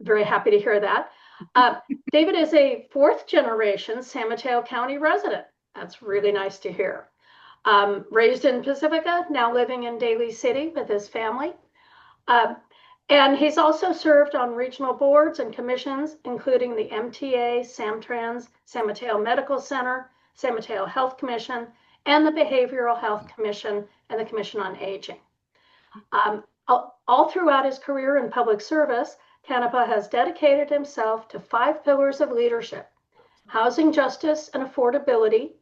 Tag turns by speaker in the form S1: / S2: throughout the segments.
S1: Very happy to hear that. David is a fourth generation San Mateo County resident. That's really nice to hear. Raised in Pacifica, now living in Daly City with his family. Um, and he's also served on regional boards and commissions, including the MTA, Samtrans, San Mateo Medical Center, San Mateo Health Commission, and the Behavioral Health Commission and the Commission on Aging. All throughout his career in public service, Canepa has dedicated himself to 5 pillars of leadership: housing justice and affordability,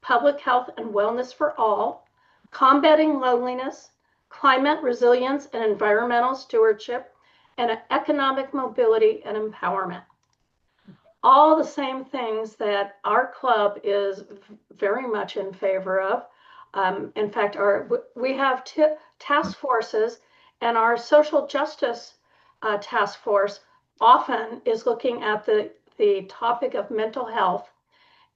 S1: public health and wellness for all, combating loneliness, climate resilience and environmental stewardship, and economic mobility and empowerment. All the same things that our club is very much in favor of. In fact, we have task forces, and our social justice task force often is looking at the topic of mental health,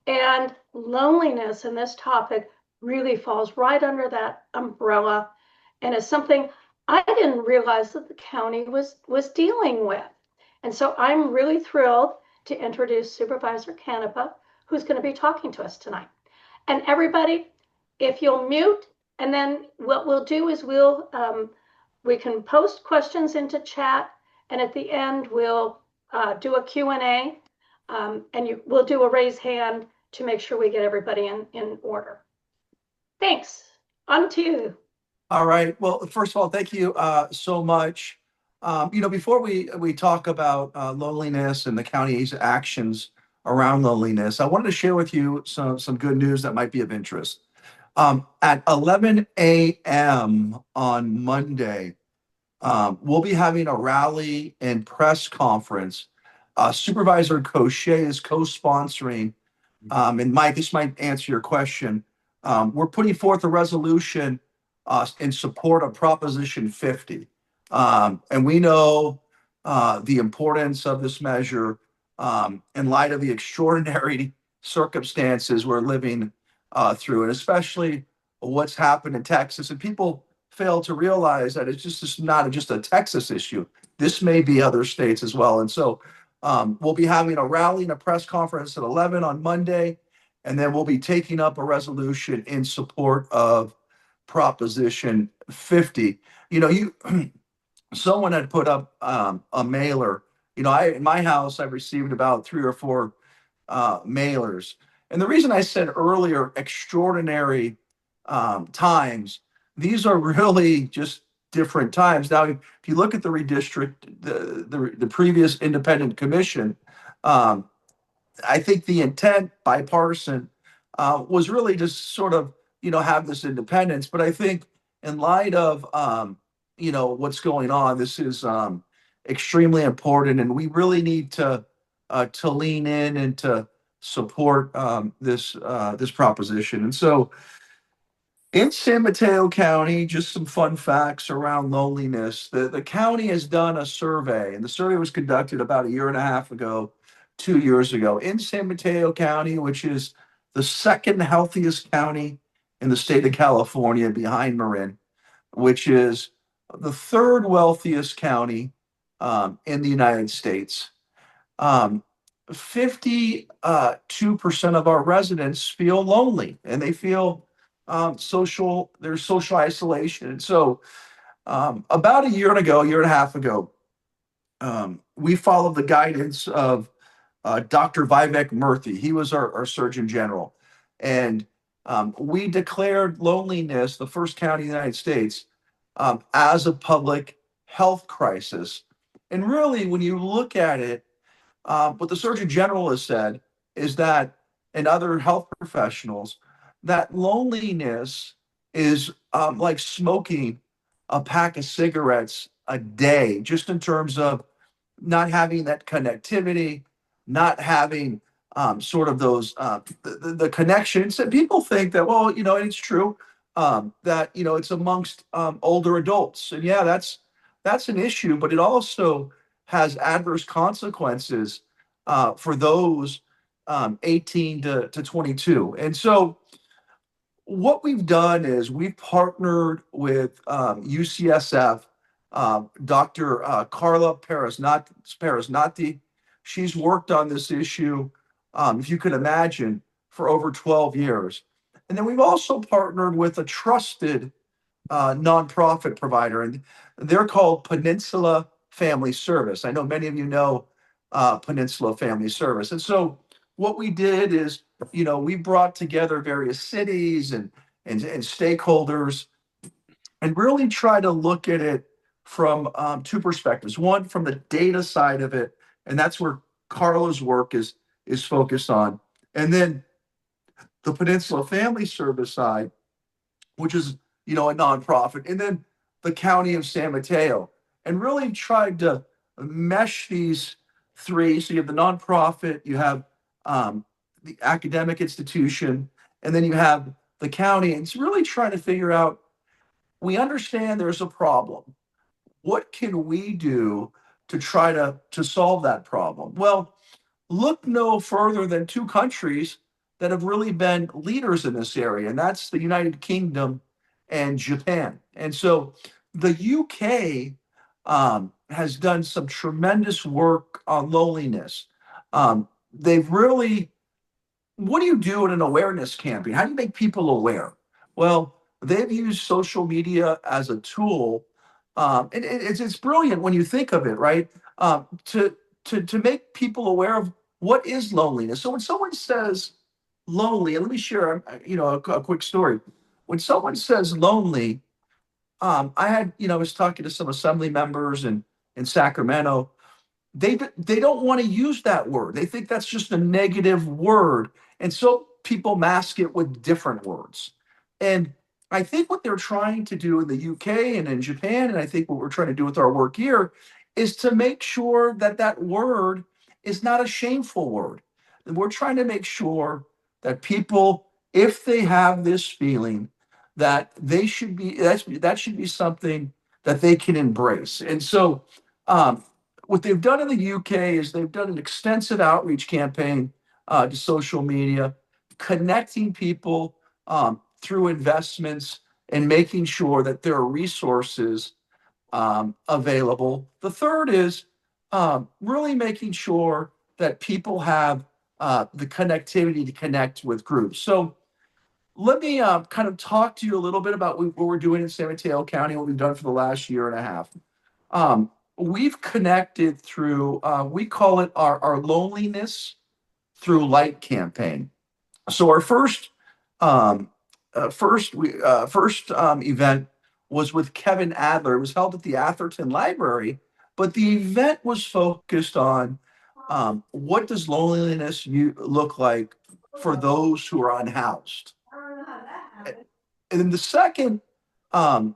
S1: and loneliness in this topic really falls right under that umbrella, and is something I didn't realize that the county was dealing with. And so I'm really thrilled to introduce Supervisor Canepa, who's going to be talking to us tonight. And everybody, if you'll mute, and then what we'll do is we can post questions into chat, and at the end we'll do a Q&A, and we'll do a raise hand to make sure we get everybody in order. Thanks. On to you.
S2: All right. Well, first of all, thank you so much. Before we talk about loneliness and the county's actions around loneliness, I wanted to share with you some good news that might be of interest. At 11 a.m. on Monday, we'll be having a rally and press conference. Supervisor Cochet is co-sponsoring. And Mike, this might answer your question. We're putting forth a resolution in support of Proposition 50. And we know the importance of this measure in light of the extraordinary circumstances we're living through, and especially what's happened in Texas. And people fail to realize that it's not just a Texas issue. This may be other states as well. And so we'll be having a rally and a press conference at 11 on Monday, and then we'll be taking up a resolution in support of Proposition 50. Someone had put up a mailer. In my house, I've received about 3 or 4 mailers. And the reason I said earlier, extraordinary times, these are really just different times. Now, if you look at the previous independent commission, I think the intent, bipartisan, was really to sort of, have this independence. But I think in light of, what's going on, this is extremely important, and we really need to lean in and to support this proposition. And so, in San Mateo County, just some fun facts around loneliness. The county has done a survey, and the survey was conducted about 1.5 years ago, 2 years ago, in San Mateo County, which is the second healthiest county in the state of California behind Marin, which is the third wealthiest county in the United States. 52% of our residents feel lonely, and they feel there's social isolation. And so about 1.5 years ago, we followed the guidance of Dr. Vivek Murthy. He was our Surgeon General. And we declared loneliness, the first county in the United States, as a public health crisis. And really, when you look at it, what the Surgeon General has said is that, and other health professionals, that loneliness is like smoking a pack of cigarettes a day, just in terms of not having that connectivity, not having sort of those the connections. And people think that, well, and it's true that it's amongst older adults, and yeah, that's an issue, but it also has adverse consequences for those 18 to 22. And so what we've done is we've partnered with UCSF Dr. Carla Perisnati. She's worked on this issue, if you can imagine, for over 12 years. And then we've also partnered with a trusted nonprofit provider, and they're called Peninsula Family Service. I know many of you know Peninsula Family Service. And so what we did is, we brought together various cities and stakeholders and really try to look at it from two perspectives. One, from the data side of it, and that's where Carla's work is focused on. And then the Peninsula Family Service side, which is a nonprofit, and then the County of San Mateo, and really tried to mesh these three. So you have the nonprofit, you have the academic institution, and then you have the county. And it's really trying to figure out. We understand there's a problem. What can we do to try to solve that problem? Well, look no further than two countries that have really been leaders in this area, and that's the United Kingdom and Japan. And so the UK has done some tremendous work on loneliness. They've really, what do you do in an awareness campaign? How do you make people aware? Well, they've used social media as a tool, and it's brilliant when you think of it, right? To make people aware of what is loneliness. So when someone says lonely, and let me share, a quick story. When someone says lonely, I was talking to some assembly members in Sacramento. They don't want to use that word. They think that's just a negative word, and so people mask it with different words. And I think what they're trying to do in the UK and in Japan, and I think what we're trying to do with our work here, is to make sure that that word is not a shameful word. And we're trying to make sure that people, if they have this feeling, that they should be that should be something that they can embrace. And so um, what they've done in the UK is they've done an extensive outreach campaign to social media, connecting people through investments and making sure that there are resources available. The third is really making sure that people have the connectivity to connect with groups. So let me kind of talk to you a little bit about what we're doing in San Mateo County, what we've done for the last year and a half. We've connected through, we call it our Loneliness Through Light campaign. So our um, first event was with Kevin Adler. It was held at the Atherton Library, but the event was focused on what does loneliness look like for those who are unhoused. And then the second um,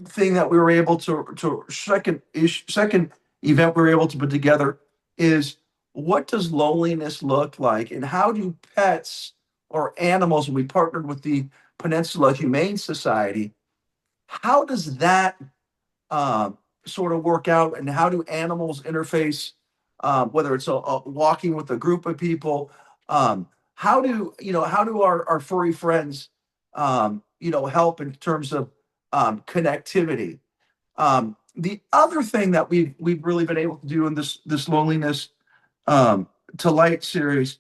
S2: thing that we were able to second event we were able to put together is what does loneliness look like, and how do pets or animals? And we partnered with the Peninsula Humane Society. How does that sort of work out, and how do animals interface? Whether it's walking with a group of people, how do our furry friends help in terms of connectivity? The other thing that we've really been able to do in this loneliness to light series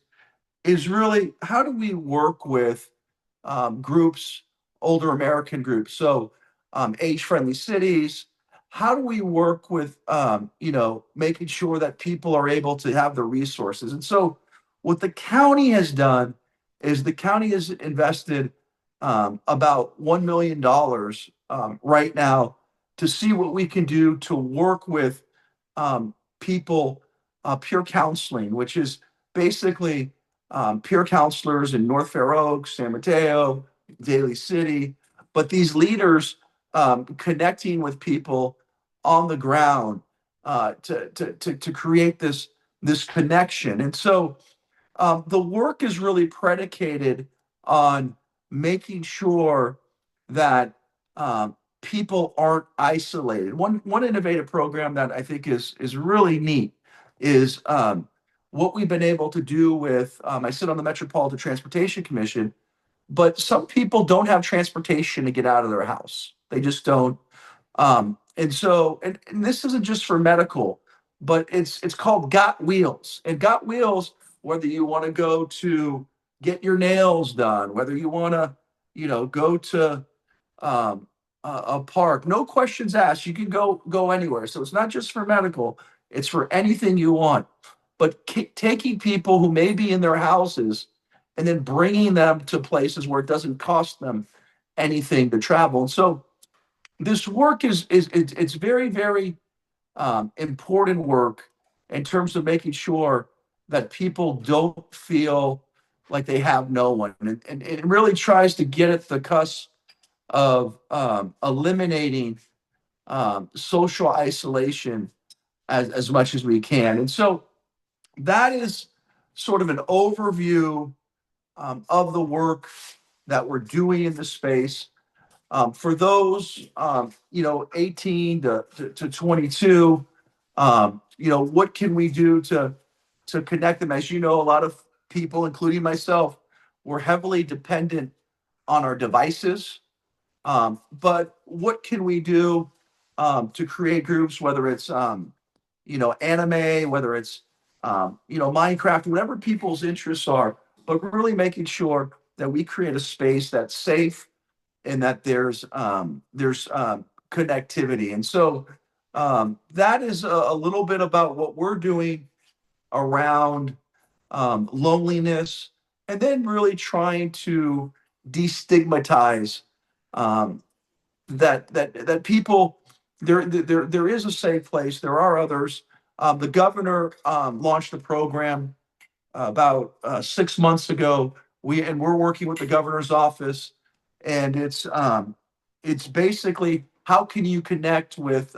S2: is really how do we work with groups, older American groups, so age-friendly cities. How do we work with making sure that people are able to have the resources? And so what the county has done is the county has invested about $1 million right now to see what we can do to work with people, peer counseling, which is basically peer counselors in North Fair Oaks, San Mateo, Daly City, but these leaders connecting with people on the ground to create this connection. And so the work is really predicated on making sure that people aren't isolated. One innovative program that I think is really neat is what we've been able to do with. I sit on the Metropolitan Transportation Commission, but some people don't have transportation to get out of their house. They just don't. And so, and this isn't just for medical, but it's called Got Wheels. And Got Wheels, whether you want to go to get your nails done, whether you want to, go to a park, no questions asked. You can go anywhere. So it's not just for medical; it's for anything you want. But taking people who may be in their houses and then bringing them to places where it doesn't cost them anything to travel. And so this work is it's very very important work in terms of making sure that people don't feel like they have no one, and it really tries to get at the cusp of eliminating social isolation as much as we can. And so that is sort of an overview of the work that we're doing in the space. For those, 18 to 22, what can we do to connect them? As you know, a lot of people, including myself, we're heavily dependent on our devices. But what can we do to create groups, whether it's, anime, whether it's, Minecraft, whatever people's interests are, but really making sure that we create a space that's safe and that there's connectivity. And so that is a little bit about what we're doing around loneliness, and then really trying to destigmatize um, that people there is a safe place. There are others. The governor launched a program about 6 months ago. We're working with the governor's office, and it's basically how can you connect with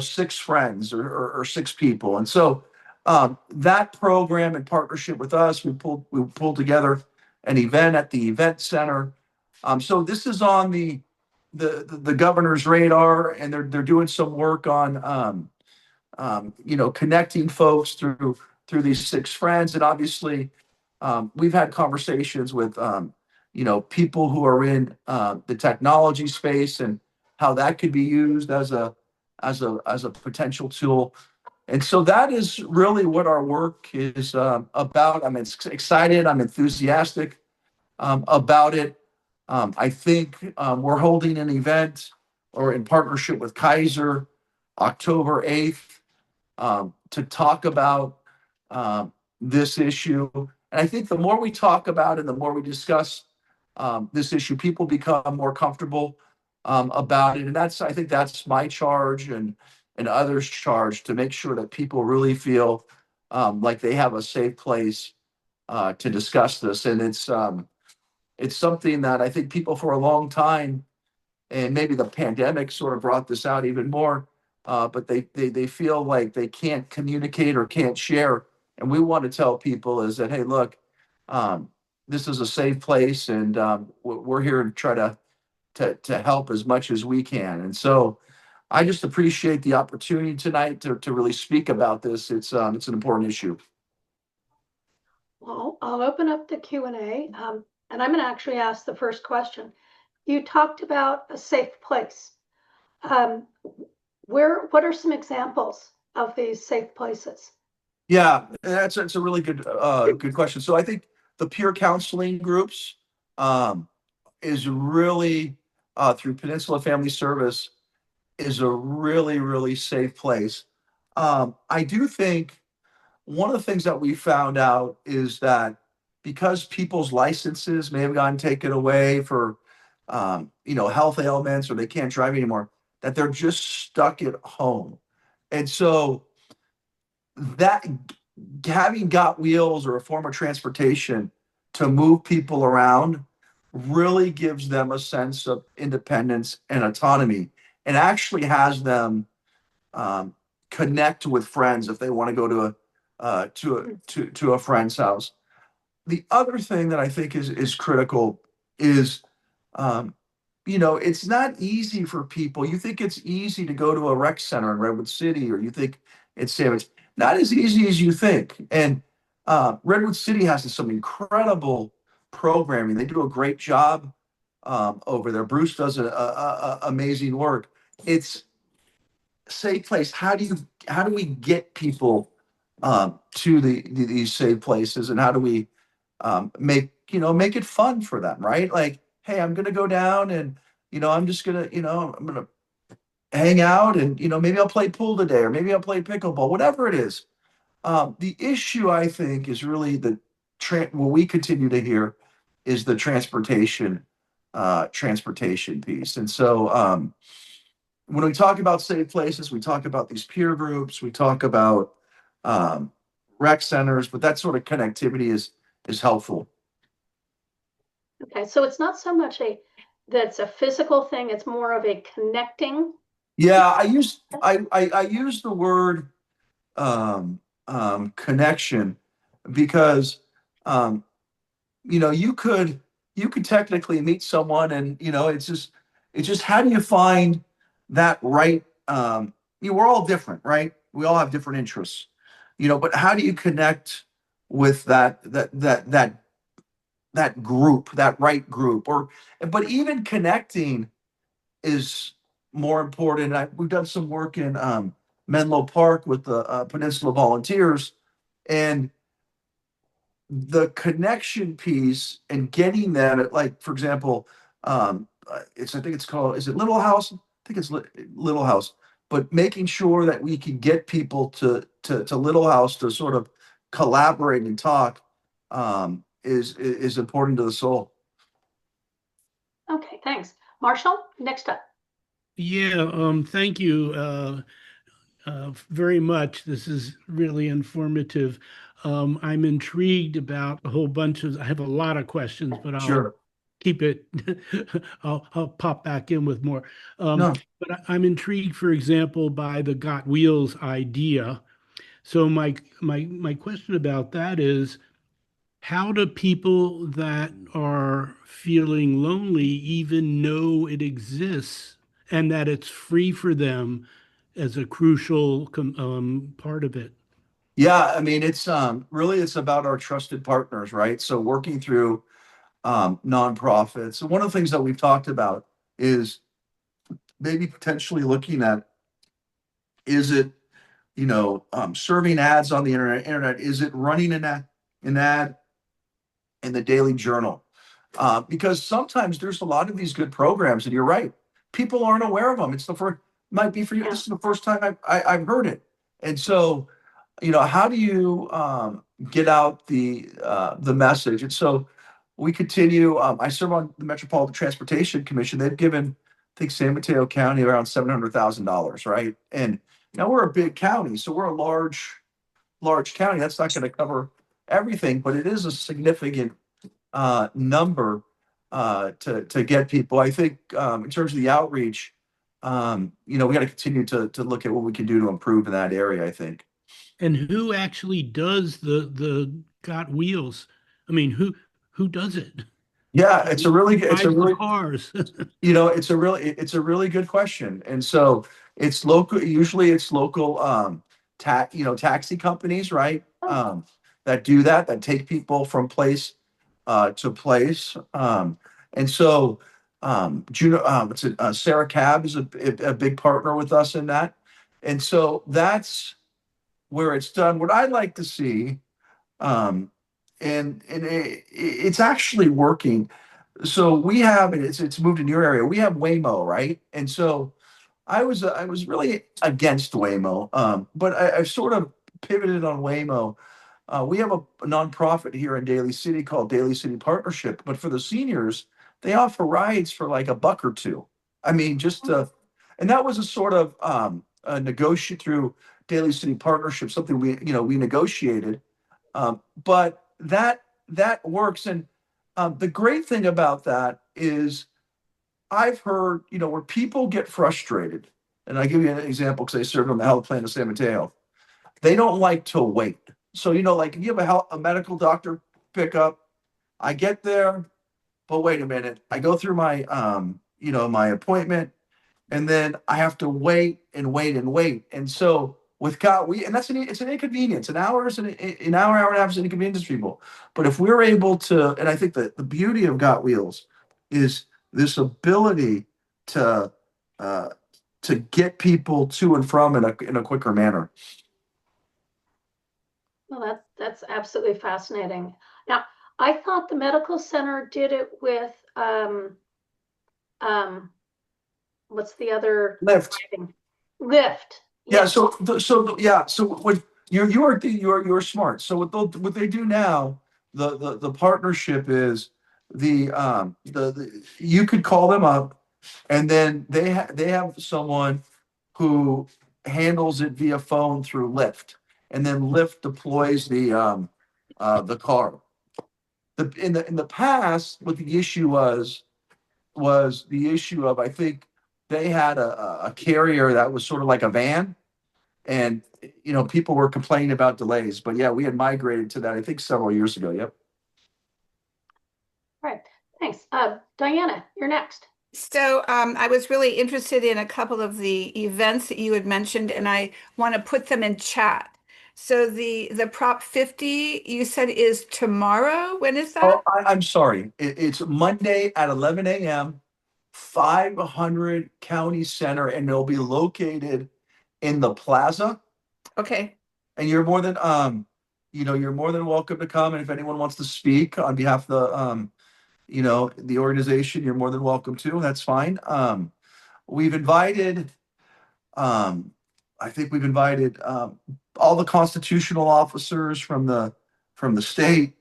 S2: six friends or six people. And so that program, in partnership with us, we pulled together an event at the event center. So this is on the governor's radar, and they're doing some work on connecting folks through these six friends. And obviously, we've had conversations with people who are in the technology space and how that could be used as a potential tool. And so that is really what our work is about. I'm excited. I'm enthusiastic about it. I think we're holding an event or in partnership with Kaiser October 8th to talk about this issue. And I think the more we talk about it, the more we discuss this issue, people become more comfortable about it. And I think that's my charge and others' charge to make sure that people really feel like they have a safe place to discuss this. And it's something that I think people for a long time, and maybe the pandemic sort of brought this out even more, but they feel like they can't communicate or can't share. And we want to tell people is that, hey, look, um, this is a safe place, and we're here to try to help as much as we can. And so I just appreciate the opportunity tonight to really speak about this. It's an important issue.
S1: Well, I'll open up the Q&A, and I'm going to actually ask the first question. You talked about a safe place. Um, what are some examples of these safe places?
S2: Yeah, that's a really good question. So I think the peer counseling groups um, is really through Peninsula Family Service is a really really safe place. I do think one of the things that we found out is that because people's licenses may have gotten taken away for health ailments or they can't drive anymore, that they're just stuck at home. And so that having got wheels or a form of transportation to move people around really gives them a sense of independence and autonomy, and actually has them um, connect with friends if they want to go to a friend's house. The other thing that I think is critical is, um, it's not easy for people. You think it's easy to go to a rec center in Redwood City, or you think it's safe. It's not as easy as you think. And Redwood City has some incredible programming. They do a great job over there. Bruce does amazing work. It's safe place. How do we get people to these safe places, and how do we make it fun for them, right? Like, hey, I'm gonna go down and I'm just gonna I'm gonna hang out and maybe I'll play pool today or maybe I'll play pickleball, whatever it is. The issue I think is really what we continue to hear is the transportation piece. And so when we talk about safe places, we talk about these peer groups, we talk about um, rec centers, but that sort of connectivity is helpful.
S1: Okay, so it's not so much that's a physical thing, it's more of a connecting.
S2: Yeah, I use the word um, connection because um, you could technically meet someone, and it's just how do you find that right? We're all different, right? We all have different interests, but how do you connect with that group, that right group? But even connecting is more important. We've done some work in Menlo Park with the Peninsula Volunteers, and the connection piece and getting them at, like, for example, I think it's called, is it Little House? I think it's Little House, but making sure that we can get people to Little House to sort of collaborate and talk is important to the soul.
S1: Okay, thanks. Marshall, next up.
S3: Yeah, thank you very much. This is really informative. I'm intrigued about a whole bunch of, I have a lot of questions, but I'll
S2: Sure.
S3: keep it, I'll pop back in with more. Um,
S2: No.
S3: but I'm intrigued, for example, by the Got Wheels idea. So my question about that is, how do people that are feeling lonely even know it exists and that it's free for them as a crucial part of it?
S2: Yeah, I mean, it's really it's about our trusted partners, right? So working through nonprofits. And one of the things that we've talked about is maybe potentially looking at, is it, serving ads on the internet? Is it running an ad in the Daily Journal? Because sometimes there's a lot of these good programs, and you're right, people aren't aware of them. It's the first, might be for you.
S1: Yeah.
S2: This is the first time I've heard it, and so how do you get out the message? And so we continue. I serve on the Metropolitan Transportation Commission. They've given, I think, San Mateo County around $700,000, right? And now we're a big county, so we're a large county. That's not going to cover everything, but it is a significant number to get people. I think in terms of the outreach, we got to continue to look at what we can do to improve in that area, I think.
S3: And who actually does the Got Wheels? I mean, who does it?
S2: Yeah, it's a
S3: Drives the
S2: really
S3: cars.
S2: it's a really good question. And so it's local, usually it's local taxi companies, right?
S1: Oh,
S2: That do that take people from place to place. And so Juno, Sarah Cab is a big partner with us in that. And so that's where it's done. What I'd like to see, um, and it's actually working. So we have, and it's moved in your area. We have Waymo, right? And so I was really against Waymo, but I've sort of pivoted on Waymo. We have a nonprofit here in Daly City called Daly City Partnership, but for the seniors, they offer rides for like a buck or two. I mean, and that was a sort of a negotiate through Daly City Partnership, something we negotiated. But that works, and the great thing about that is I've heard, where people get frustrated, and I give you an example because I served on the health plan of San Mateo. They don't like to wait. So, like if you have a medical doctor pickup, I get there, but wait a minute. I go through my appointment, and then I have to wait and wait and wait. And so with God, and it's an inconvenience. An hour and a half is an inconvenience to people. But if we're able to, and I think that the beauty of Got Wheels is this ability to uh, to get people to and from in a quicker manner.
S1: Well, that's absolutely fascinating. Now, I thought the medical center did it with um, what's the other
S2: Lyft.
S1: driving? Lyft.
S2: Yeah.
S1: Yes.
S2: Yeah. So what you're smart. So what they do now, the partnership is the you could call them up, and then they have someone who handles it via phone through Lyft, and then Lyft deploys the car. In the past, what the issue was the issue of, I think they had a carrier that was sort of like a van, and people were complaining about delays. But yeah, we had migrated to that, I think, several years ago. Yep.
S1: Right. Thanks. Diana, you're next.
S4: So I was really interested in a couple of the events that you had mentioned, and I want to put them in chat. So the Prop 50 you said is tomorrow. When is that?
S2: Oh, I'm sorry. It's Monday at 11 a.m., 500 County Center, and they'll be located in the plaza.
S4: Okay.
S2: And you're more than welcome to come. And if anyone wants to speak on behalf of the organization, you're more than welcome to. That's fine. We've invited, um, I think we've invited all the constitutional officers from the state,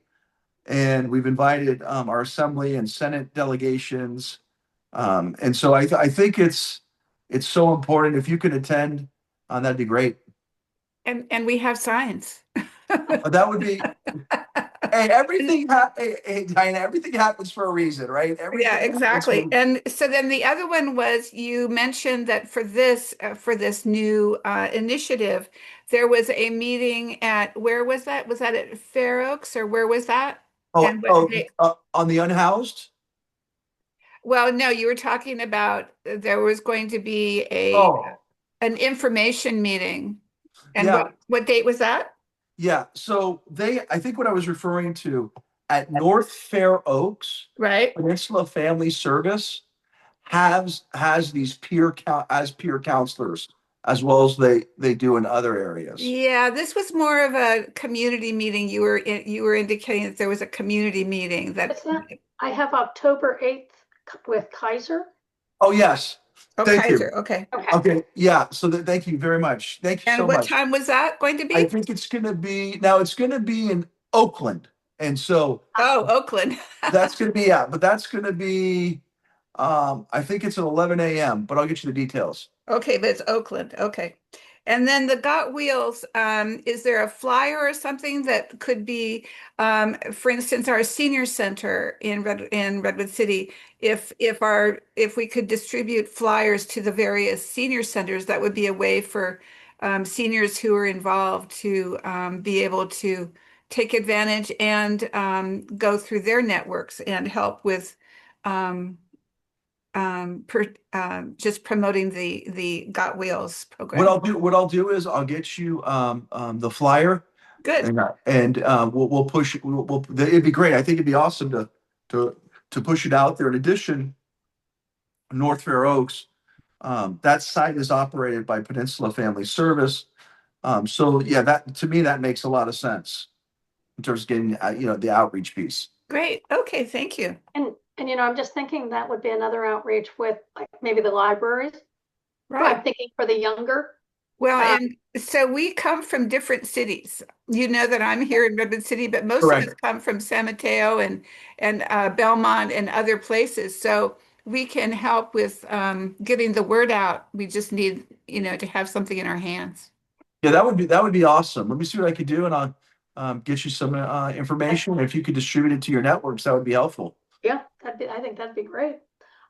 S2: and we've invited our assembly and senate delegations. And so I think it's so important. If you could attend, that'd be great.
S4: And we have signs.
S2: That would be. Hey, hey, Diana, everything happens for a reason, right?
S4: Yeah,
S2: Everything happens for.
S4: exactly. And so then the other one was you mentioned that for this new initiative, there was a meeting at where was that? Was that at Fair Oaks or where was that?
S2: Oh,
S4: And what
S2: oh,
S4: they,
S2: on the unhoused.
S4: well, no, you were talking about there was going to be a
S2: Oh,
S4: an information meeting. And
S2: yeah,
S4: what date was that?
S2: yeah. So I think what I was referring to at North Fair Oaks,
S4: Right?
S2: Peninsula Family Service has these peer counselors, as well as they do in other areas.
S4: Yeah, this was more of a community meeting. You were indicating that there was a community meeting that
S1: What's that? I have October 8th with Kaiser.
S2: Oh, yes.
S4: oh,
S2: Thank you.
S4: Kaiser, okay.
S1: Okay.
S2: Okay, yeah. So thank you very much. Thank you so
S4: And what
S2: much.
S4: time was that going to
S2: I
S4: be?
S2: think it's going to be in Oakland. And so
S4: Oh, Oakland.
S2: that's going to be, yeah, but that's going to be, I think it's at 11 a.m., but I'll get you the details.
S4: Okay, but it's Oakland. Okay. And then the Got Wheels, is there a flyer or something that could be, for instance, our senior center in Redwood City, if we could distribute flyers to the various senior centers, that would be a way for seniors who are involved to be able to take advantage and go through their networks and help with um, just promoting the Got Wheels program.
S2: What I'll do is I'll get you the flyer,
S4: Good.
S2: and we'll push it. It'd be great. I think it'd be awesome to to push it out there. In addition, North Fair Oaks, that site is operated by Peninsula Family Service. So yeah, that to me that makes a lot of sense in terms of getting the outreach piece.
S4: Great. Okay, thank you.
S1: And I'm just thinking that would be another outreach with like maybe the libraries. I'm
S4: Right.
S1: thinking for the younger.
S4: Well,
S1: Um,
S4: and so we come from different cities. You know that I'm here in Redwood City, but most of us
S2: Correct.
S4: come from San Mateo and Belmont and other places. So we can help with getting the word out. We just need, to have something in our hands.
S2: Yeah, that would be awesome. Let me see what I could do, and I'll get you some information. If you could distribute it to your networks, that would be helpful.
S1: yeah, I think that'd be great.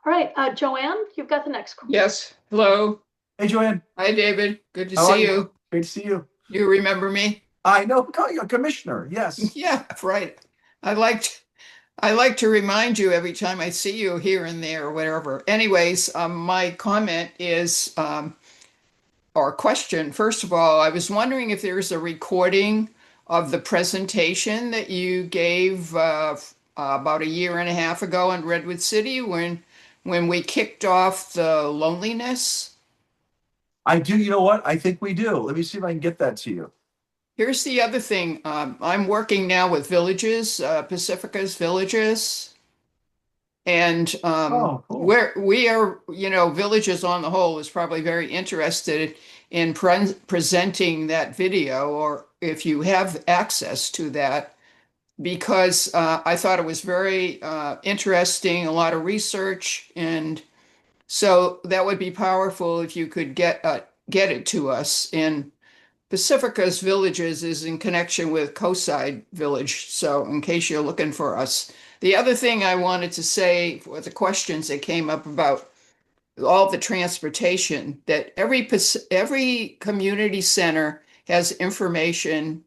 S1: All right, Joanne, you've got the next question.
S5: Yes. Hello.
S2: Hey, Joanne,
S5: Hi, David. Good to
S2: how are
S5: see
S2: you?
S5: you.
S2: Great to see you.
S5: You remember me?
S2: I know, Commissioner. Yes.
S5: Yeah, right. I liked I like to remind you every time I see you here and there or whatever. Anyways, my comment is or question. First of all, I was wondering if there's a recording of the presentation that you gave about a year and a half ago in Redwood City when we kicked off the loneliness
S2: I do. You know what? I think we do. Let me see if I can get that to you.
S5: Here's the other thing. I'm working now with villages, Pacifica's villages. And
S2: Oh, cool.
S5: where we are, villages on the whole is probably very interested in presenting that video, or if you have access to that, because I thought it was very interesting, a lot of research, and so that would be powerful if you could get it to us. And Pacifica's Villages is in connection with Coastside Village. So, in case you're looking for us, the other thing I wanted to say for the questions that came up about all the transportation, that every community center has information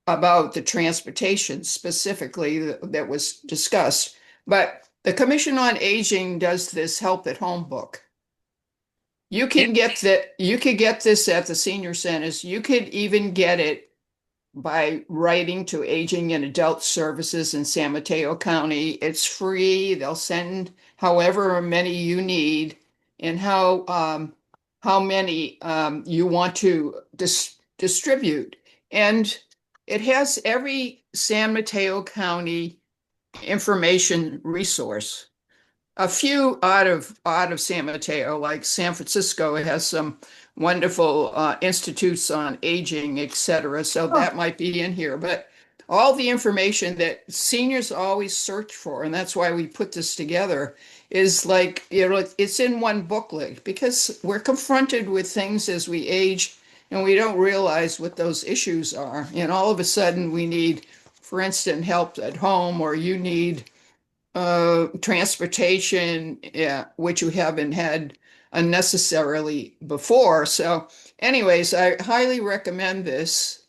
S5: about the transportation specifically that was discussed. But the Commission on Aging does this Help at Home book. You can get that. You could get this at the senior centers. You could even get it by writing to Aging and Adult Services in San Mateo County. It's free. They'll send however many you need, and how many you want to distribute. And it has every San Mateo County information resource. A few out of San Mateo, like San Francisco, has some wonderful institutes on aging, et cetera. So
S2: Huh.
S5: that might be in here. But all the information that seniors always search for, and that's why we put this together, is like, it's in one booklet, because we're confronted with things as we age and we don't realize what those issues are. And all of a sudden we need, for instance, help at home, or you need transportation, yeah, which you haven't had unnecessarily before. So, anyways, I highly recommend this.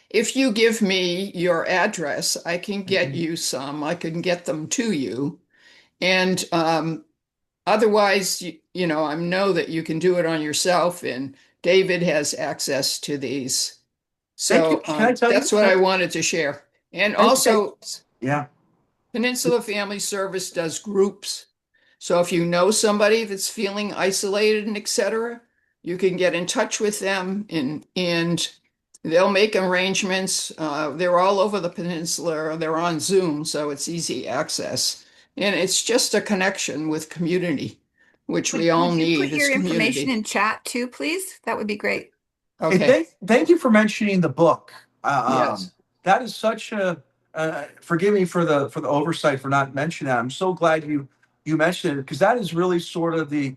S5: If you give me your address, I can get
S2: Mhm.
S5: you some. I can get them to you. And otherwise, I know that you can do it on yourself, and David has access to these.
S2: Thank you.
S5: So
S2: Can I tell you?
S5: that's what I wanted to share. And
S2: Thank you.
S5: also,
S2: Yeah.
S5: Peninsula Family Service does groups. So if you know somebody that's feeling isolated and et cetera, you can get in touch with them, and they'll make arrangements. They're all over the peninsula. They're on Zoom, so it's easy access. And it's just a connection with community, which we all
S4: Would you put
S5: need as
S4: your information
S5: community.
S4: in chat too, please? That would be great.
S2: And
S5: Okay.
S2: thank you for mentioning the book.
S5: Yes.
S2: That is such a. Forgive me for the oversight for not mentioning that. I'm so glad you mentioned it, because that is really sort of the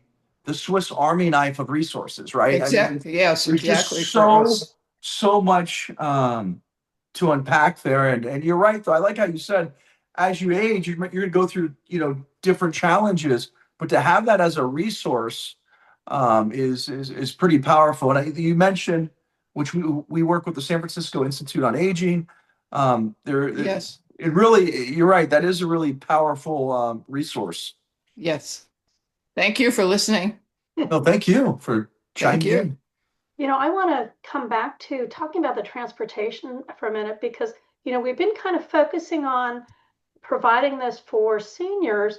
S2: Swiss Army knife of resources, right? I mean,
S5: Exactly. Yes,
S2: there's
S5: exactly
S2: just
S5: for us.
S2: so much to unpack there, and you're right though. I like how you said, as you age, you're going to go through different challenges, but to have that as a resource is pretty powerful. And you mentioned, which we work with the San Francisco Institute on Aging. There,
S5: Yes.
S2: it really, you're right. That is a really powerful resource.
S5: Yes. Thank you for listening.
S2: No, thank you for
S5: Thank
S2: chiming
S5: you.
S2: in.
S1: I want to come back to talking about the transportation for a minute because, we've been kind of focusing on providing this for seniors,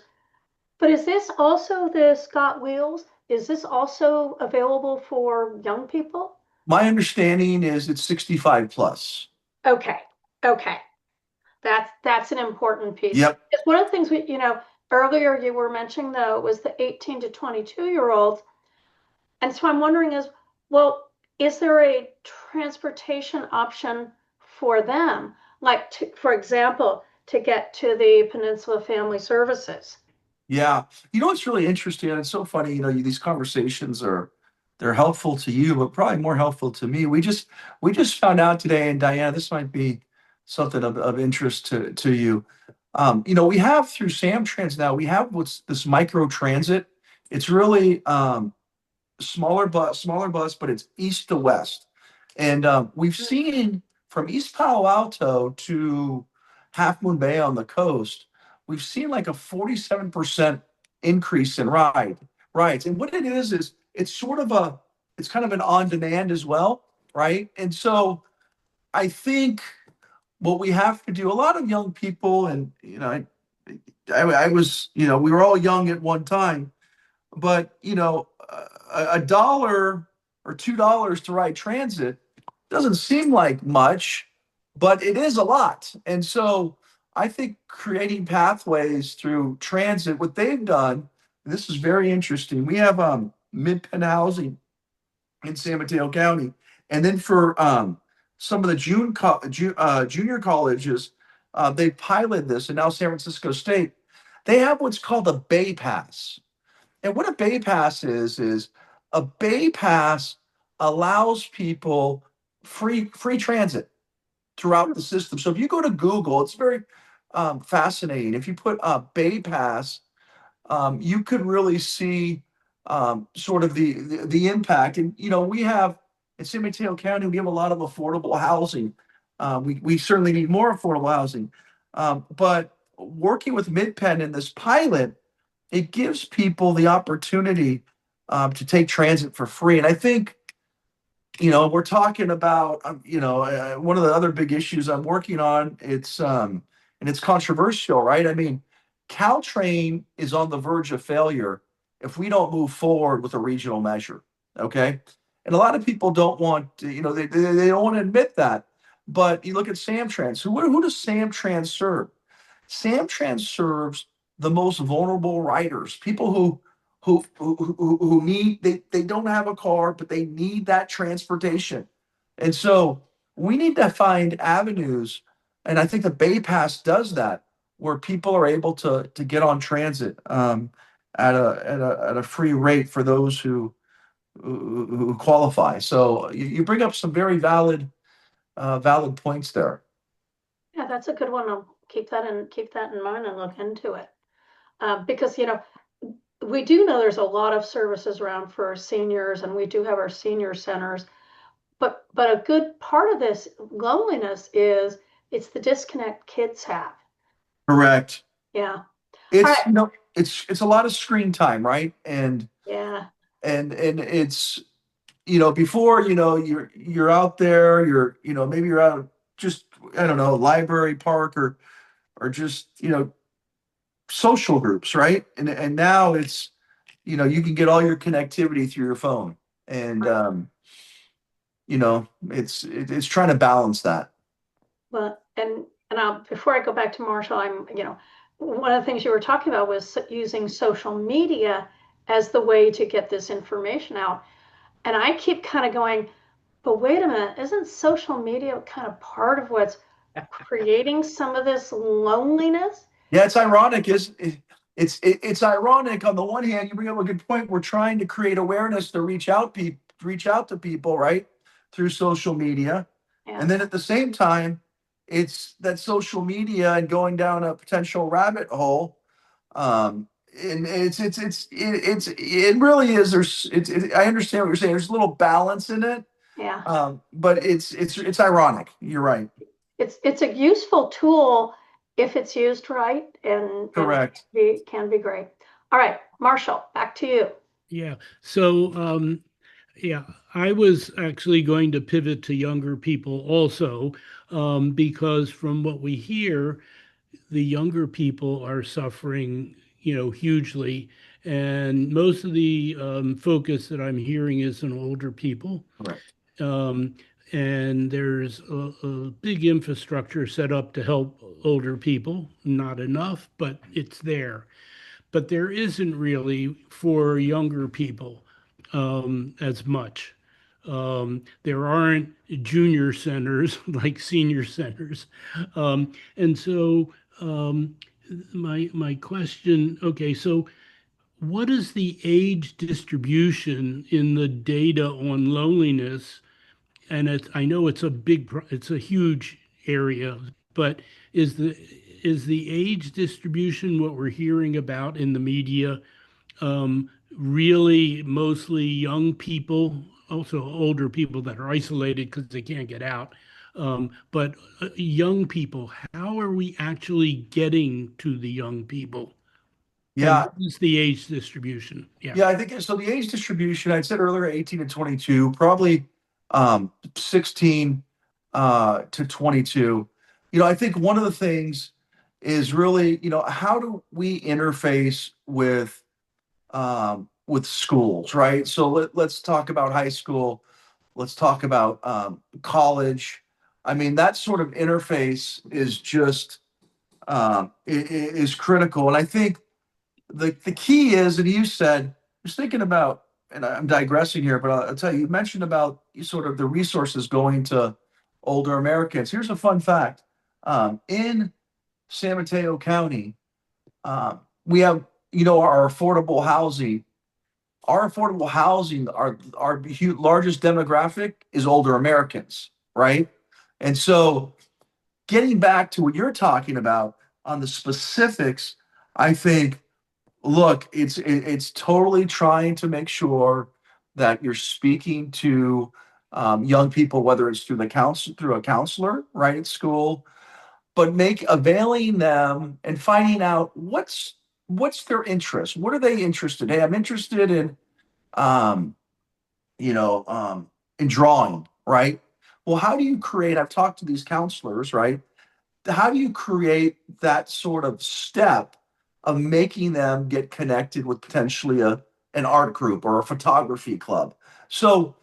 S1: but is this also this Got Wheels? Is this also available for young people?
S2: My understanding is it's 65 plus.
S1: Okay, okay. That's an important piece.
S2: Yep.
S1: It's one of the things earlier you were mentioning though was the 18 to 22-year-olds. And so I'm wondering well, is there a transportation option for them? Like, for example, to get to the Peninsula Family Services?
S2: Yeah. What's really interesting, and it's so funny, these conversations they're helpful to you, but probably more helpful to me. We just found out today, and Diana, this might be something of interest to you. We have through Samtrans now, we have what's this micro transit. It's really smaller bus, but it's east to west. And we've seen from East Palo Alto to Half Moon Bay on the coast, we've seen like a 47% increase in rides. And what it is it's kind of an on demand as well, right? And so I think what we have to do, a lot of young people, and I was, we were all young at one time, but a dollar or $2 to ride transit doesn't seem like much, but it is a lot. And so I think creating pathways through transit, what they've done, and this is very interesting. We have mid-pen housing in San Mateo County, and then for some of the junior colleges, they piloted this, and now San Francisco State, they have what's called a Bay Pass. And what a Bay Pass is a Bay Pass allows people free transit throughout the system. So if you go to Google, it's very fascinating. If you put Bay Pass, you could really see sort of the impact. And we have in San Mateo County, we have a lot of affordable housing. We certainly need more affordable housing, but working with MidPenn in this pilot, it gives people the opportunity to take transit for free. And I think, we're talking about, one of the other big issues I'm working on, and it's controversial, right? I mean, Caltrain is on the verge of failure if we don't move forward with a regional measure. Okay. And a lot of people don't want to, they don't want to admit that. But you look at Samtrans. Who does Samtrans serve? Samtrans serves the most vulnerable riders, people who need they don't have a car, but they need that transportation. And so we need to find avenues, and I think the Bay Pass does that, where people are able to get on transit at a free rate for those who qualify. So you bring up some very valid points there.
S1: Yeah, that's a good one. I'll keep that in mind and look into it. Because we do know there's a lot of services around for seniors, and we do have our senior centers. But a good part of this loneliness is it's the disconnect kids have.
S2: Correct.
S1: Yeah.
S2: It's
S1: All right.
S2: it's a lot of screen time, right? And
S1: Yeah.
S2: it's before you're out there, maybe you're out just, I don't know, library, park, or just social groups, right? And now it's you can get all your connectivity through your phone, and
S1: Right.
S2: it's trying to balance that.
S1: Well, and before I go back to Marshall, one of the things you were talking about was using social media as the way to get this information out. And I keep kind of going, but wait a minute, isn't social media kind of part of what's creating some of this loneliness?
S2: Yeah, it's ironic. It's ironic. On the one hand, you bring up a good point. We're trying to create awareness to reach out to people, right, through social media,
S1: Yeah.
S2: and then at the same time, it's that social media and going down a potential rabbit hole. And it really is. I understand what you're saying. There's a little balance in it.
S1: Yeah.
S2: But it's ironic. You're right.
S1: It's a useful tool if it's used right, and
S2: Correct.
S1: can be great. All right, Marshall, back to you.
S3: Yeah. So, yeah, I was actually going to pivot to younger people also, because from what we hear, the younger people are suffering, hugely. And most of the focus that I'm hearing is on older people.
S2: Correct.
S3: Um, and there's a big infrastructure set up to help older people. Not enough, but it's there. But there isn't really for younger people as much. There aren't junior centers like senior centers. And so my question, okay, so what is the age distribution in the data on loneliness? And I know it's a huge area, but is the age distribution what we're hearing about in the media really mostly young people, also older people that are isolated because they can't get out? But young people, how are we actually getting to the young people? And
S2: Yeah.
S3: what is the age distribution? Yeah.
S2: Yeah, I think so. The age distribution, I said earlier, 18 to 22, probably 16 to 22. I think one of the things is really, how do we interface with with schools, right? So let's talk about high school. Let's talk about college. I mean, that sort of interface is just is critical. And I think the key is, and you said, just thinking about, and I'm digressing here, but I'll tell you, you mentioned about sort of the resources going to older Americans. Here's a fun fact. In San Mateo County, we have, our affordable housing. Our affordable housing, our largest demographic is older Americans, right? And so getting back to what you're talking about on the specifics, I think, look, it's totally trying to make sure that you're speaking to young people, whether it's through a counselor, right, at school, but make availing them and finding out what's their interest. What are they interested? Hey, I'm interested um, in drawing, right? Well, how do you create? I've talked to these counselors, right? How do you create that sort of step of making them get connected with potentially an art group or a photography club? So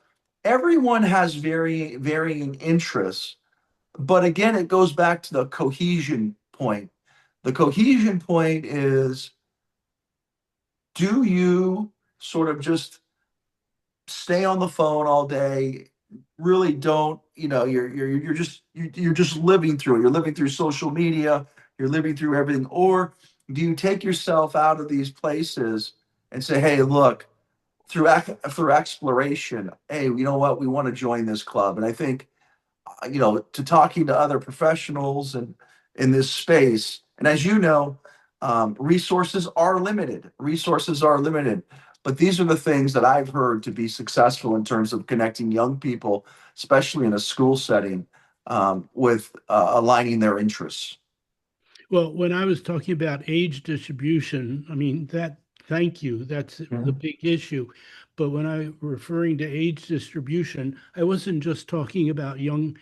S2: everyone has varying interests, but again, it goes back to the cohesion point. The cohesion point is, do you sort of just stay on the phone all day, really don't, you're just living through it. You're living through social media, you're living through everything. Or do you take yourself out of these places and say, hey, look, through exploration, hey, you know what, we want to join this club. And I think, to talking to other professionals and in this space. And as you know, resources are limited, but these are the things that I've heard to be successful in terms of connecting young people, especially in a school setting, with aligning their interests.
S3: Well, when I was talking about age distribution, I mean, thank you, that's the
S2: Mhm.
S3: big issue. But when I referring to age distribution, I wasn't just talking about young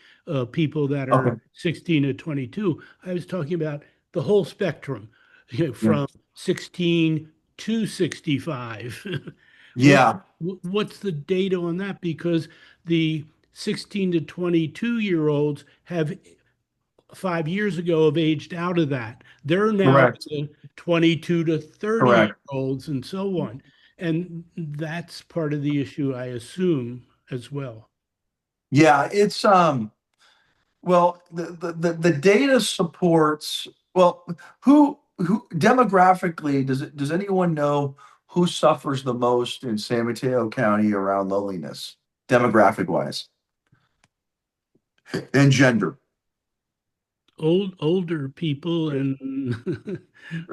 S3: people that are
S2: Okay.
S3: 16 to 22. I was talking about the whole spectrum,
S2: Yeah.
S3: from 16 to 65. What
S2: Yeah.
S3: what's the data on that? Because the 16 to 22-year-olds have 5 years ago have aged out of that. They're now
S2: Correct.
S3: the 22 to 30 year
S2: Correct.
S3: olds and so on. And that's part of the issue, I assume, as well.
S2: Yeah. It's well, the data supports, well, who demographically does anyone know who suffers the most in San Mateo County around loneliness, demographic wise, and gender?
S3: Older people and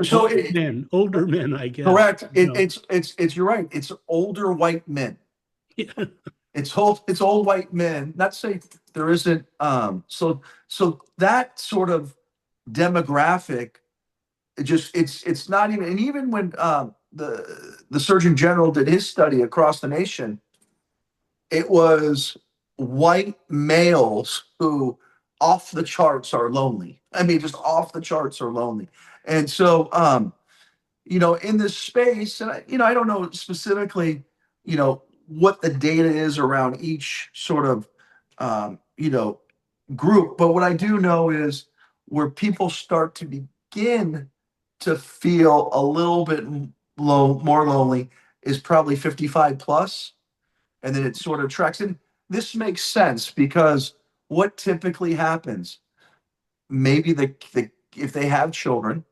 S2: So it,
S3: older men, I guess.
S2: correct. It's you're right. It's older white men.
S3: Yeah.
S2: It's old white men. Not to say there isn't so that sort of demographic, it's not even, and even when the Surgeon General did his study across the nation, it was white males who off the charts are lonely. I mean, just off the charts are lonely. And so in this space, and I don't know specifically, what the data is around each sort of group, but what I do know is where people start to begin to feel a little bit more lonely is probably 55 plus, and then it sort of tracks. And this makes sense because what typically happens, maybe if they have children,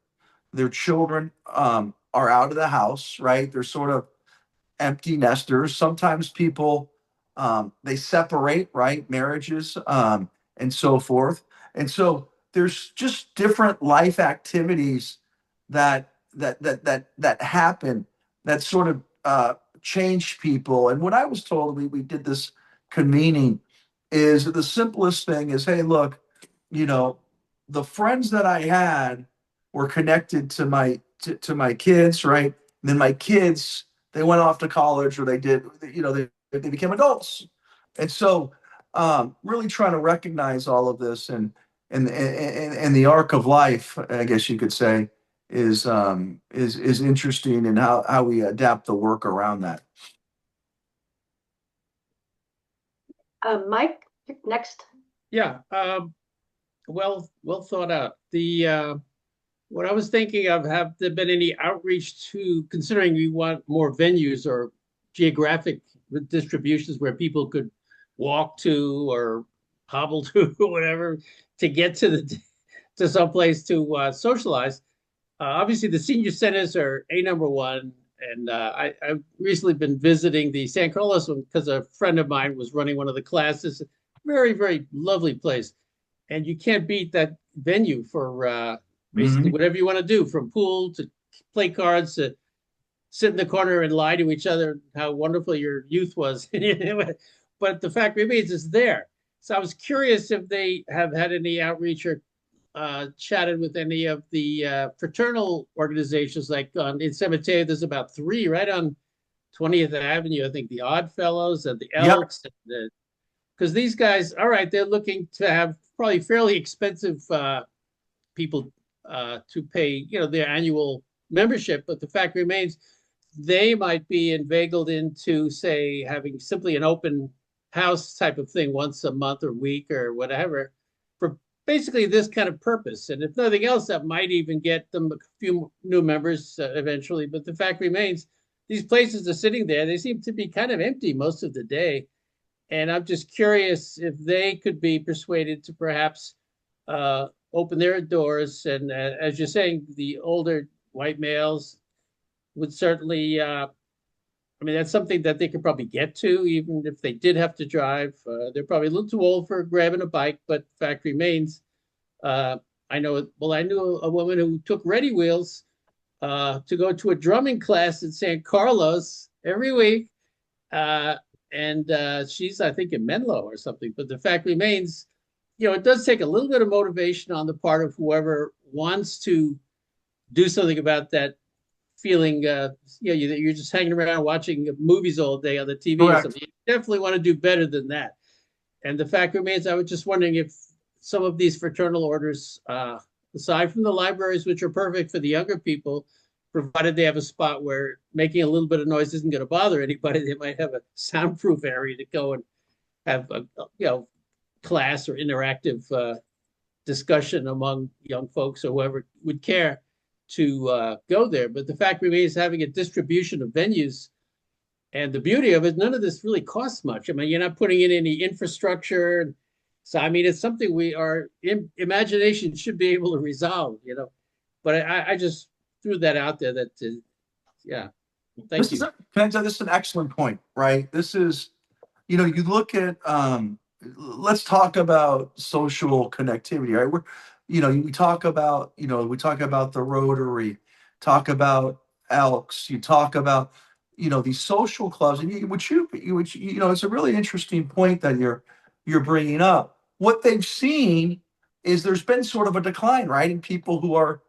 S2: their children are out of the house, right? They're sort of empty nesters. Sometimes people they separate, right? Marriages and so forth. And so there's just different life activities that happen that sort of change people. And what I was told, we did this convening, is the simplest thing is, hey, look, you know, the friends that I had were connected to my kids, right? And then my kids, they went off to college, or they became adults. And so really trying to recognize all of this and the arc of life, I guess you could say, is interesting, and how we adapt the work around that.
S1: Mike, next.
S6: Yeah, well thought out. The what I was thinking of, have there been any outreach to, considering we want more venues or geographic distributions where people could walk to or hobble to or whatever to get to to someplace to socialize. Obviously, the senior centers are a number one, and I've recently been visiting the San Carlos one because a friend of mine was running one of the classes. Very lovely place, and you can't beat that venue for basically
S2: Mhm.
S6: whatever you want to do, from pool to play cards to sit in the corner and lie to each other how wonderful your youth was. But the fact remains, it's there. So I was curious if they have had any outreach or chatted with any of the fraternal organizations, like in San Mateo, there's about three right on 20th Avenue. I think the Odd Fellows and the
S2: Yep.
S6: Elks, because these guys, all right, they're looking to have probably fairly expensive people to pay, their annual membership. But the fact remains, they might be inveigled into, say, having simply an open house type of thing once a month or week or whatever for basically this kind of purpose. And if nothing else, that might even get them a few new members eventually. But the fact remains, these places are sitting there. They seem to be kind of empty most of the day. And I'm just curious if they could be persuaded to perhaps open their doors. And as you're saying, the older white males would certainly, I mean, that's something that they could probably get to, even if they did have to drive. They're probably a little too old for grabbing a bike, but the fact remains, uh, I know, well, I knew a woman who took Ready Wheels to go to a drumming class in San Carlos every week. Uh, and she's, I think, in Menlo or something. But the fact remains, it does take a little bit of motivation on the part of whoever wants to do something about that feeling, you're just hanging around watching movies all day on the TV or
S2: Correct.
S6: something. You definitely want to do better than that. And the fact remains, I was just wondering if some of these fraternal orders, aside from the libraries, which are perfect for the younger people, provided they have a spot where making a little bit of noise isn't going to bother anybody, they might have a soundproof area to go and have a class or interactive discussion among young folks or whoever would care to go there. But the fact remains, having a distribution of venues, and the beauty of it, none of this really costs much. I mean, you're not putting in any infrastructure. So, I mean, it's something our imagination should be able to resolve, But I just threw that out there that, yeah, thank
S2: This is
S6: you.
S2: can I tell this is an excellent point, right? This is, you look at let's talk about social connectivity, right? We talk about the Rotary, talk about Elks, you talk about, these social clubs, and it's a really interesting point that you're bringing up. What they've seen is there's been sort of a decline, right, in people who are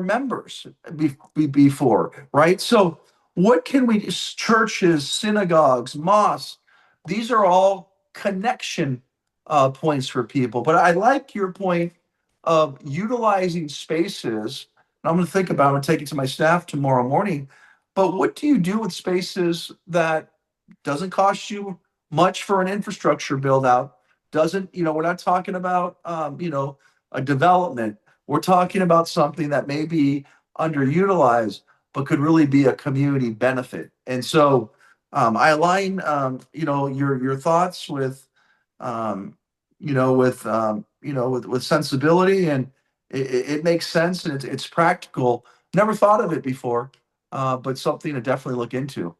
S2: members before, right? So what can we, churches, synagogues, mosques, these are all connection points for people. But I like your point of utilizing spaces. And I'm going to think about it and take it to my staff tomorrow morning. But what do you do with spaces that doesn't cost you much for an infrastructure build out? Doesn't, we're not talking about, a development. We're talking about something that may be underutilized, but could really be a community benefit. And so I align, your thoughts with, with sensibility, and it makes sense, and it's practical. Never thought of it before, but something to definitely look into.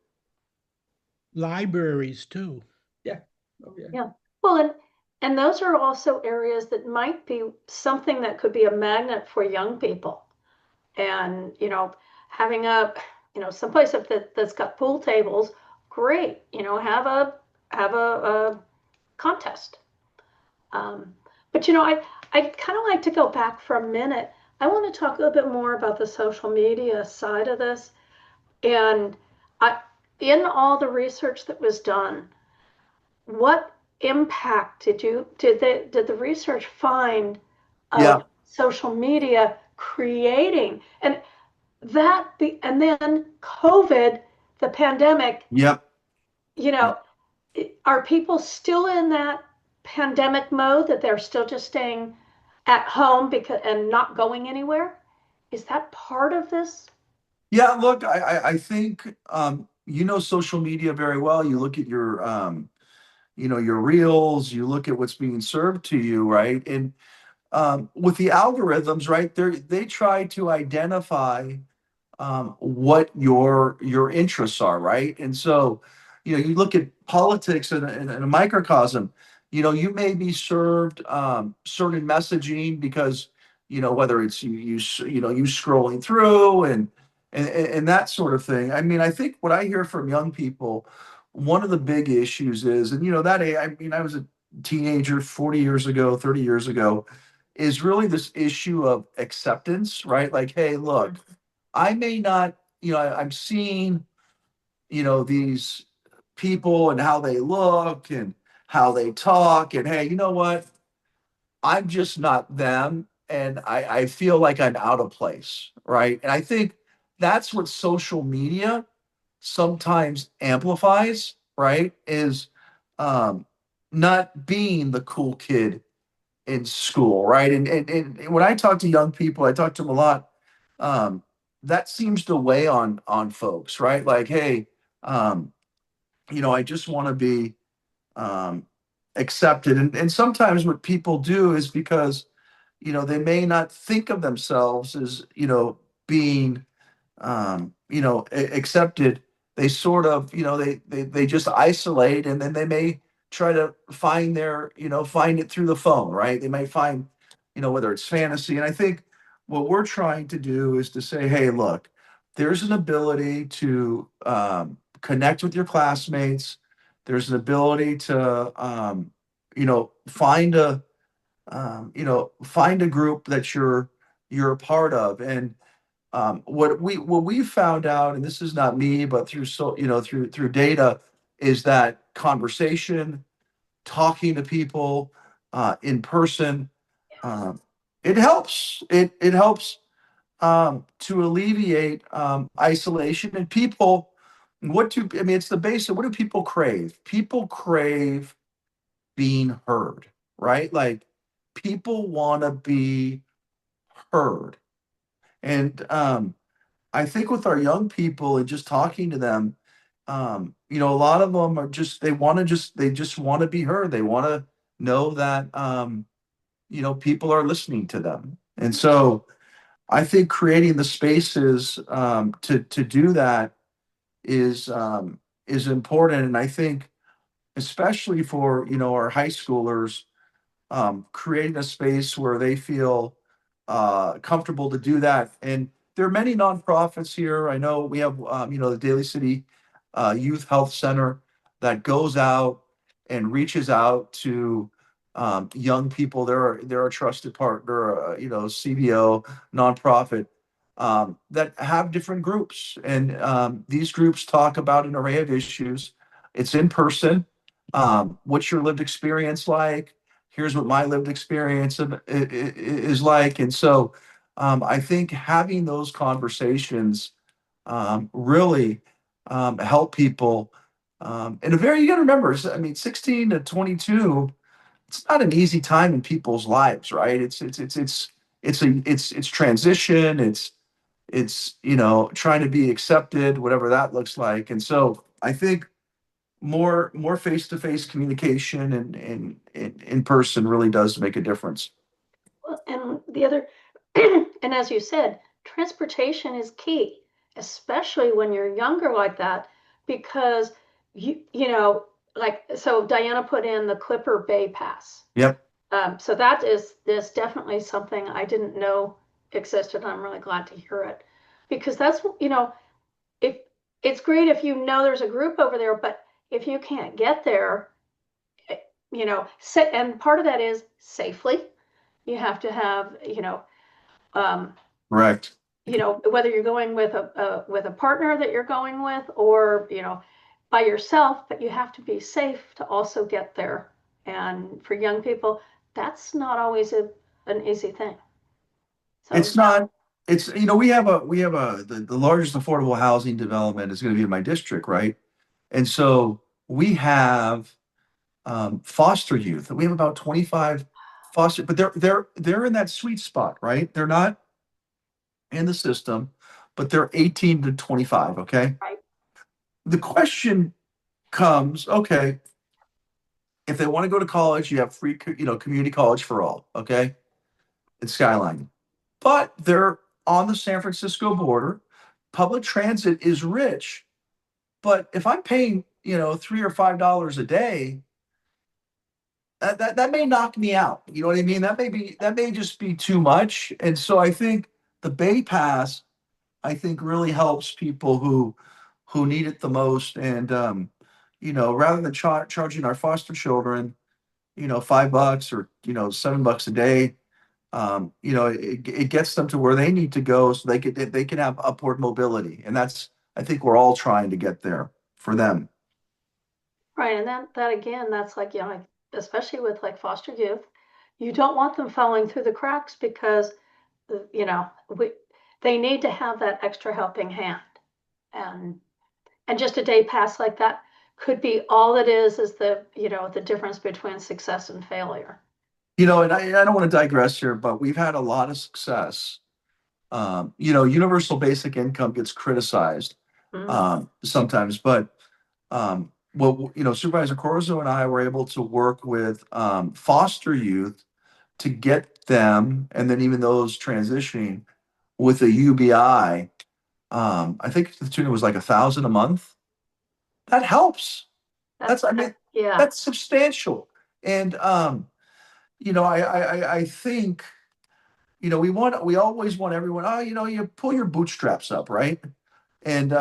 S3: Libraries too.
S6: Yeah. Oh, yeah.
S1: Yeah. Well, and those are also areas that might be something that could be a magnet for young people. And, having someplace that's got pool tables, great. Have a contest. But I kind of like to go back for a minute. I want to talk a little bit more about the social media side of this. And in all the research that was done, what impact did the research find of
S2: Yeah.
S1: social media creating, and and then COVID, the pandemic,
S2: Yep.
S1: you know, are people still in that pandemic mode that they're still just staying at home because and not going anywhere? Is that part of this?
S2: Yeah, look, I think you know social media very well. You look at your you know, your reels, you look at what's being served to you, right? And with the algorithms, right, they try to identify what your interests are, right? And so, you know, you look at politics in a microcosm. You know, you may be served certain messaging because you know whether it's you know you scrolling through and that sort of thing. I mean, I think what I hear from young people, one of the big issues is, and you know that I mean, I was a teenager 40 years ago, 30 years ago, is really this issue of acceptance, right? Like, hey, look, I may not, you know, I'm seeing, you know, these people and how they look and how they talk. And hey, you know what? I'm just not them. And I feel like I'm out of place. Right. And I think that's what social media sometimes amplifies, right? Is um, not being the cool kid in school, right? And when I talk to young people, I talk to them a lot. Um, that seems to weigh on folks, right? Like, hey, um, you know, I just want to be um, accepted, and sometimes what people do is because you know they may not think of themselves as you know being you know, accepted, they sort of, you know, they just isolate and then they may try to find their, you know, find it through the phone, right? They might find, you know, whether it's fantasy. And I think what we're trying to do is to say, hey, look, there's an ability to connect with your classmates. There's an ability to, you know, find a group that you're a part of. And what we found out, and this is not me, but through so you know through data, is that conversation, talking to people in person, um, it helps. It helps to alleviate isolation and people. What do I mean? It's the basic. What do people crave? People crave being heard, right? Like people want to be heard, and I think with our young people and just talking to them, you know, a lot of them are just they just want to be heard. They want to know that you know people are listening to them. And so I think creating the spaces to do that is important. And I think especially for you know our high schoolers, creating a space where they feel comfortable to do that. And there are many nonprofits here. I know we have, you know, the Daly City Youth Health Center that goes out and reaches out to young people. They're a trusted partner, you know, CBO nonprofit that have different groups, and these groups talk about an array of issues. It's in person. What's your lived experience like? Here's what my lived experience is like. And so I think having those conversations really help people. And a very, you got to remember, I mean, 16 to 22, it's not an easy time in people's lives, right? It's transition. It's, you know, trying to be accepted, whatever that looks like. And so I think more face-to-face communication and in person really does make a difference.
S1: And the other, and as you said, transportation is key, especially when you're younger like that, because you know, like so Diana put in the Clipper Bay Pass.
S2: Yep.
S1: So that is this definitely something I didn't know existed. I'm really glad to hear it because that's you know if it's great if you know there's a group over there, but if you can't get there, you know, and part of that is safely. You have to have um,
S2: Correct.
S1: whether you're going with a partner that you're going with or by yourself, but you have to be safe to also get there. And for young people, that's not always an easy thing. So
S2: It's not, it's, the largest affordable housing development is going to be in my district, right? And so we have foster youth. We have about 25 foster, but they're in that sweet spot, right? They're not in the system, but they're 18 to 25, okay?
S1: right,
S2: The question comes, okay, if they want to go to college, you have free, community college for all, okay? It's Skyline. But they're on the San Francisco border. Public transit is rich, but if I'm paying, $3 or $5 a day, that may knock me out. You know what I mean? That may just be too much. And so I think the Bay Pass, I think really helps people who need it the most. And rather than charging our foster children, $5 or $7 a day, it gets them to where they need to go so they can have upward mobility. And that's, I think we're all trying to get there for them.
S1: right. And that again, that's like, like, especially with like foster youth, you don't want them falling through the cracks because, you know, we, they need to have that extra helping hand. And just a day pass like that could be all it is the difference between success and failure.
S2: And I don't want to digress here, but we've had a lot of success. Universal basic income gets criticized
S1: Mm,
S2: sometimes, but well, Supervisor Corzo and I were able to work with foster youth to get them, and then even those transitioning with a UBI. I think the tune was like 1,000 a month. That helps. I mean,
S1: yeah,
S2: that's substantial. And I think we always want everyone. Oh, you pull your bootstraps up, right? And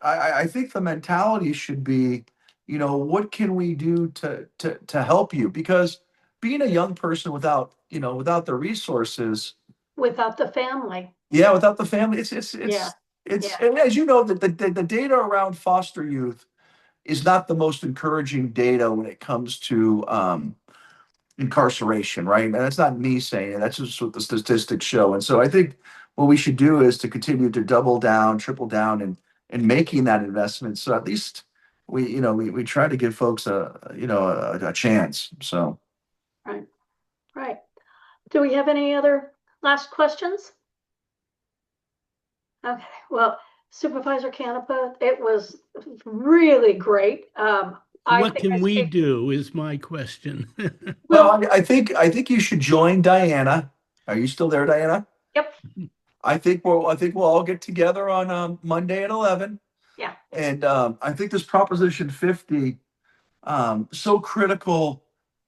S2: I think the mentality should be, what can we do to help you? Because being a young person without the resources,
S1: without the family.
S2: yeah, without the family, it's
S1: Yeah, yeah,
S2: and as you know, the data around foster youth is not the most encouraging data when it comes to incarceration, right? And that's not me saying it. That's just what the statistics show. And so I think what we should do is to continue to double down, triple down, and making that investment. So at least we try to give folks a chance. So
S1: right, right. Do we have any other last questions? Okay, well, Supervisor Canepa, it was really great. I
S3: What
S1: think I
S3: can we
S1: speak,
S3: do is my question.
S1: well,
S2: I think you should join Diana. Are you still there, Diana?
S1: yep,
S2: I think we'll all get together on Monday at 11.
S1: yeah,
S2: And I think this Proposition 50 so critical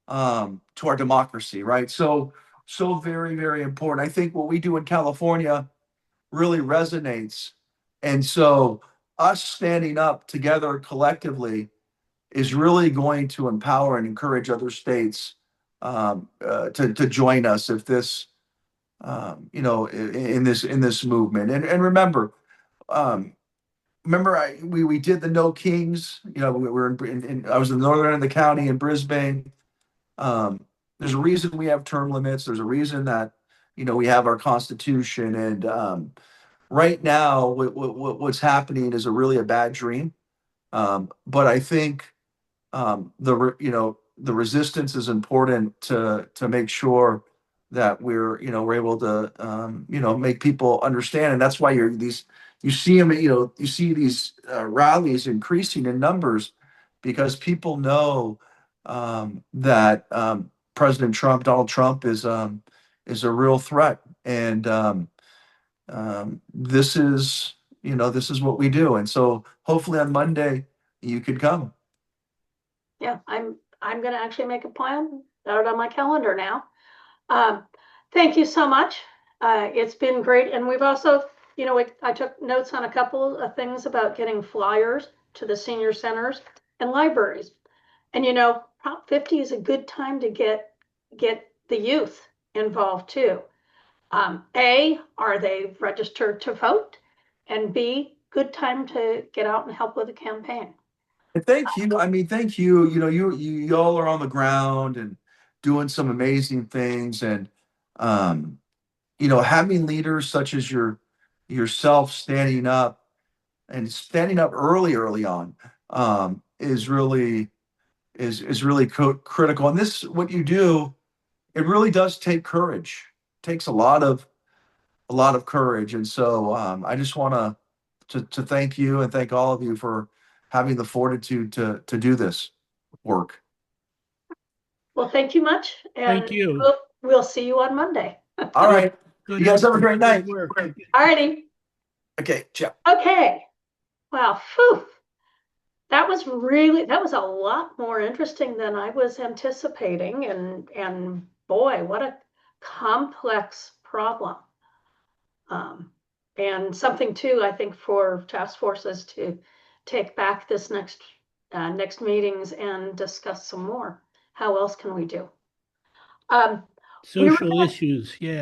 S2: to our democracy, right? So very, very important. I think what we do in California really resonates. And so us standing up together collectively is really going to empower and encourage other states to join us if this in this movement. And um, remember we did the No Kings. We were I was in the northern end of the county in Brisbane. There's a reason we have term limits. There's a reason that we have our constitution. And right now, what's happening is a bad dream. But I think the resistance is important to make sure that we're able to make people understand. And that's why you see them, you see these rallies increasing in numbers because people know that Donald Trump is a real threat. And this is what we do. And so hopefully on Monday you could come.
S1: yeah. I'm going to actually make a plan. Got it on my calendar now. Um, Thank you so much. It's been great, and we've also, I took notes on a couple of things about getting flyers to the senior centers and libraries. And Prop 50 is a good time to get the youth involved too. A, are they registered to vote? And B, good time to get out and help with the campaign.
S2: And thank you. I mean, thank you. You all are on the ground and doing some amazing things. And having leaders such as yourself standing up and standing up early on, is really critical. And this, what you do, it really does take courage. It takes a lot of courage. And so I just want to thank you and thank all of you for having the fortitude to do this work.
S1: Well, thank you much. And
S3: Thank you.
S1: we'll see you on Monday.
S2: All right.
S3: Good
S2: You guys have a great night.
S3: work.
S1: All righty.
S2: Okay. Ciao.
S1: Okay. Wow. Phew. That was a lot more interesting than I was anticipating. And boy, what a complex problem. And something too, I think, for task forces to take back this next meetings and discuss some more. How else can we do? We were
S3: Social issues, yeah.